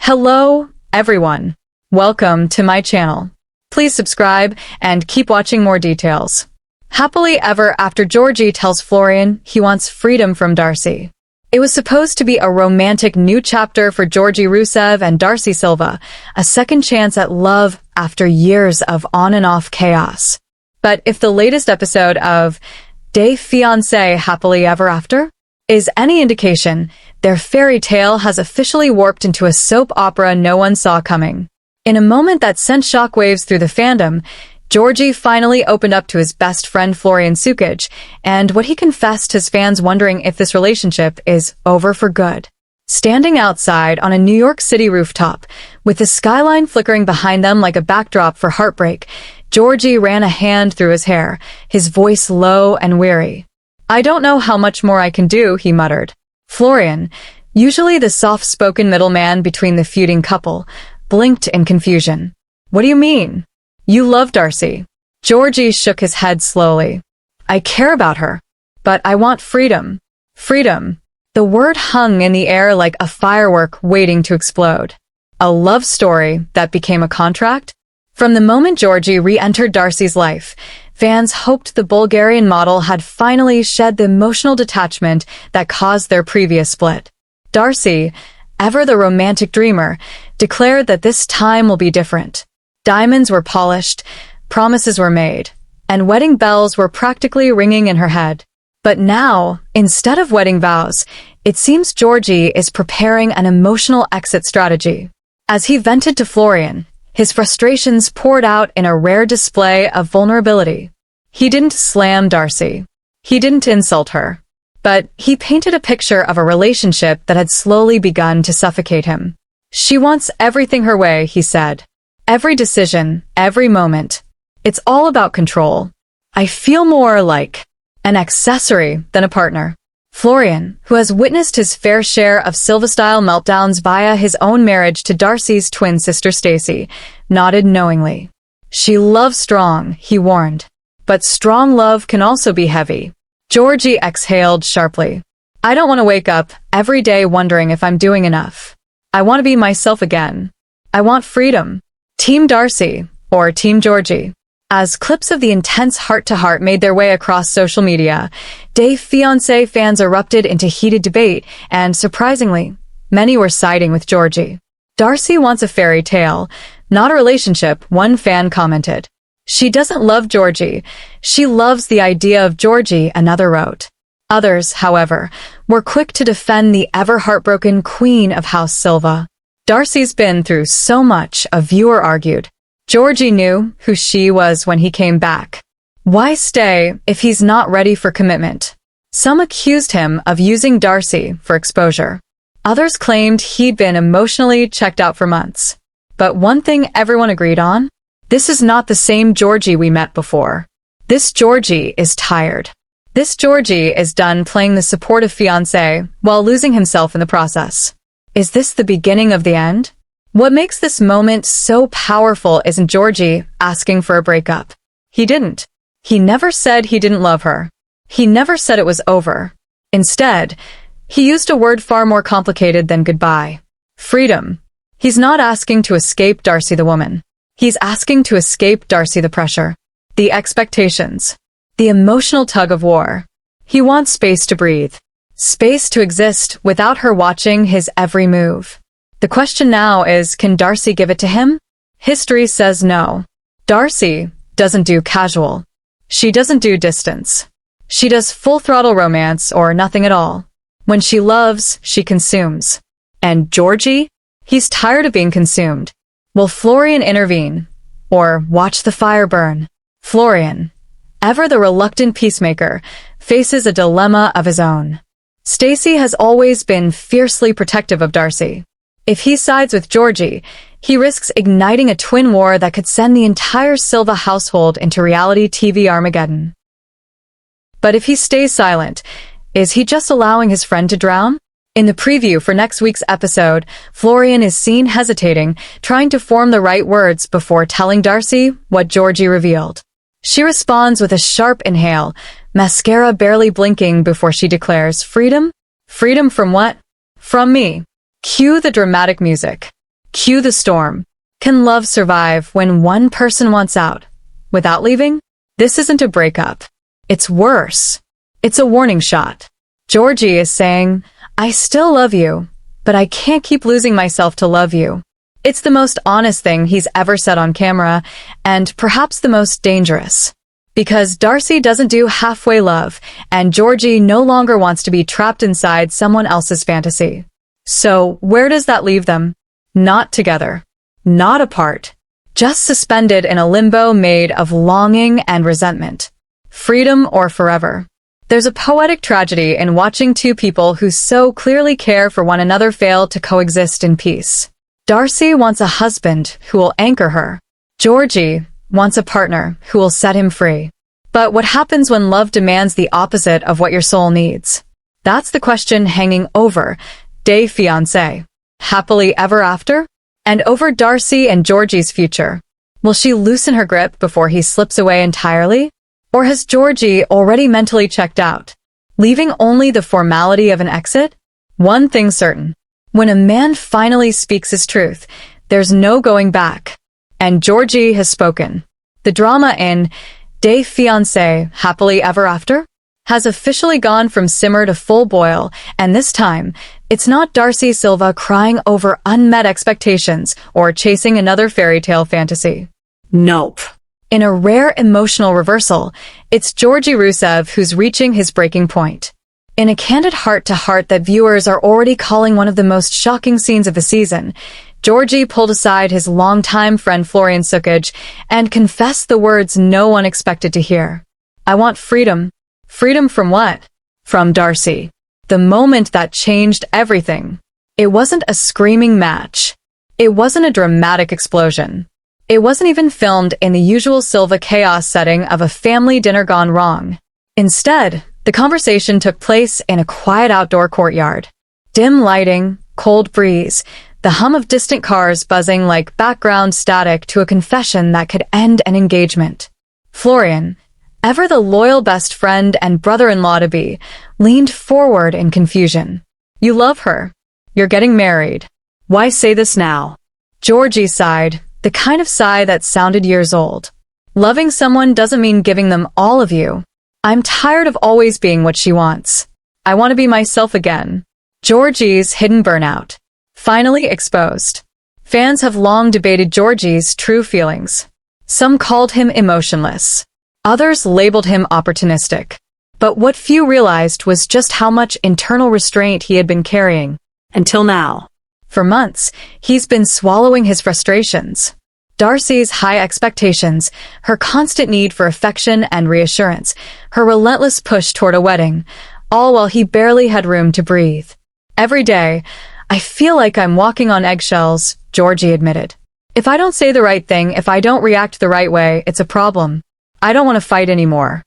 Hello, everyone. Welcome to my channel. Please subscribe and keep watching more details. Happily ever after, Georgi tells Florian he wants freedom from Darcey. It was supposed to be a romantic new chapter for Georgi Rusev and Darcey Silva, a second chance at love after years of on and off chaos. But if the latest episode of Fiancé Happily Ever After is any indication, their fairy tale has officially warped into a soap opera no one saw coming. In a moment that sent shockwaves through the fandom, Georgi finally opened up to his best friend Florian Sukic, and what he confessed has fans wondering if this relationship is over for good. Standing outside on a New York City rooftop, with the skyline flickering behind them like a backdrop for heartbreak, Georgi ran a hand through his hair, his voice low and weary. "I don't know how much more I can do," he muttered. Florian, usually the soft-spoken middleman between the feuding couple, blinked in confusion. "What do you mean? You love Darcey." Georgi shook his head slowly. "I care about her, but I want freedom." Freedom. The word hung in the air like a firework waiting to explode. A love story that became a contract? From the moment Georgi re-entered Darcey's life, fans hoped the Bulgarian model had finally shed the emotional detachment that caused their previous split. Darcey, ever the romantic dreamer, declared that this time will be different. Diamonds were polished, promises were made, and wedding bells were practically ringing in her head. But now, instead of wedding vows, it seems Georgi is preparing an emotional exit strategy. As he vented to Florian, his frustrations poured out in a rare display of vulnerability. He didn't slam Darcey. He didn't insult her. But he painted a picture of a relationship that had slowly begun to suffocate him. "She wants everything her way," he said. "Every decision, every moment. It's all about control. I feel more like an accessory than a partner." Florian, who has witnessed his fair share of Silva-style meltdowns via his own marriage to Darcey's twin sister Stacey, nodded knowingly. "She loves strong," he warned. "But strong love can also be heavy." Georgi exhaled sharply. "I don't want to wake up every day wondering if I'm doing enough. I want to be myself again. I want freedom." Team Darcey, or Team Georgi. As clips of the intense heart-to-heart made their way across social media, Fiancé fans erupted into heated debate, and surprisingly, many were siding with Georgi. "Darcey wants a fairy tale, not a relationship," one fan commented. "She doesn't love Georgi. She loves the idea of Georgi," another wrote. Others, however, were quick to defend the ever-heartbroken queen of House Silva. "Darcey's been through so much," a viewer argued. "Georgi knew who she was when he came back. Why stay if he's not ready for commitment?" Some accused him of using Darcey for exposure. Others claimed he'd been emotionally checked out for months. But one thing everyone agreed on? This is not the same Georgi we met before. This Georgi is tired. This Georgi is done playing the supportive fiancé while losing himself in the process. Is this the beginning of the end? What makes this moment so powerful isn't Georgi asking for a breakup. He didn't. He never said he didn't love her. He never said it was over. Instead, he used a word far more complicated than goodbye. Freedom. He's not asking to escape Darcey the woman. He's asking to escape Darcey the pressure, the expectations, the emotional tug-of-war. He wants space to breathe. Space to exist without her watching his every move. The question now is, can Darcey give it to him? History says no. Darcey doesn't do casual. She doesn't do distance. She does full-throttle romance or nothing at all. When she loves, she consumes. And Georgi? He's tired of being consumed. Will Florian intervene? Or watch the fire burn? Florian, ever the reluctant peacemaker, faces a dilemma of his own. Stacey has always been fiercely protective of Darcey. If he sides with Georgi, he risks igniting a twin war that could send the entire Silva household into reality TV Armageddon. But if he stays silent, is he just allowing his friend to drown? In the preview for next week's episode, Florian is seen hesitating, trying to form the right words before telling Darcey what Georgi revealed. She responds with a sharp inhale, mascara barely blinking before she declares, "Freedom? Freedom from what?" "From me." Cue the dramatic music. Cue the storm. Can love survive when one person wants out without leaving? This isn't a breakup. It's worse. It's a warning shot. Georgi is saying, I still love you, but I can't keep losing myself to love you. It's the most honest thing he's ever said on camera, and perhaps the most dangerous. Because Darcey doesn't do halfway love, and Georgi no longer wants to be trapped inside someone else's fantasy. So, where does that leave them? Not together. Not apart. Just suspended in a limbo made of longing and resentment. Freedom or forever. There's a poetic tragedy in watching two people who so clearly care for one another fail to coexist in peace. Darcey wants a husband who will anchor her. Georgi wants a partner who will set him free. But what happens when love demands the opposite of what your soul needs? That's the question hanging over de Fiancé. Happily ever after? And over Darcey and Georgi's future. Will she loosen her grip before he slips away entirely? Or has Georgi already mentally checked out, leaving only the formality of an exit? One thing's certain. When a man finally speaks his truth, there's no going back. And Georgi has spoken. The drama in De Fiancé, Happily Ever After, has officially gone from simmer to full boil, and this time, it's not Darcey Silva crying over unmet expectations or chasing another fairy tale fantasy. Nope. In a rare emotional reversal, it's Georgi Rusev who's reaching his breaking point. In a candid heart-to-heart that viewers are already calling one of the most shocking scenes of the season, Georgi pulled aside his longtime friend Florian Sukic and confessed the words no one expected to hear. I want freedom. Freedom from what? From Darcey. The moment that changed everything. It wasn't a screaming match. It wasn't a dramatic explosion. It wasn't even filmed in the usual Silva chaos setting of a family dinner gone wrong. Instead, the conversation took place in a quiet outdoor courtyard. Dim lighting, cold breeze, the hum of distant cars buzzing like background static to a confession that could end an engagement. Florian, ever the loyal best friend and brother-in-law-to-be, leaned forward in confusion. You love her. You're getting married. Why say this now? Georgi sighed, the kind of sigh that sounded years old. Loving someone doesn't mean giving them all of you. I'm tired of always being what she wants. I want to be myself again. Georgi's hidden burnout. Finally exposed. Fans have long debated Georgi's true feelings. Some called him emotionless. Others labeled him opportunistic. But what few realized was just how much internal restraint he had been carrying. Until now. For months, he's been swallowing his frustrations. Darcey's high expectations, her constant need for affection and reassurance, her relentless push toward a wedding, all while he barely had room to breathe. Every day, I feel like I'm walking on eggshells, Georgi admitted. If I don't say the right thing, if I don't react the right way, it's a problem. I don't want to fight anymore.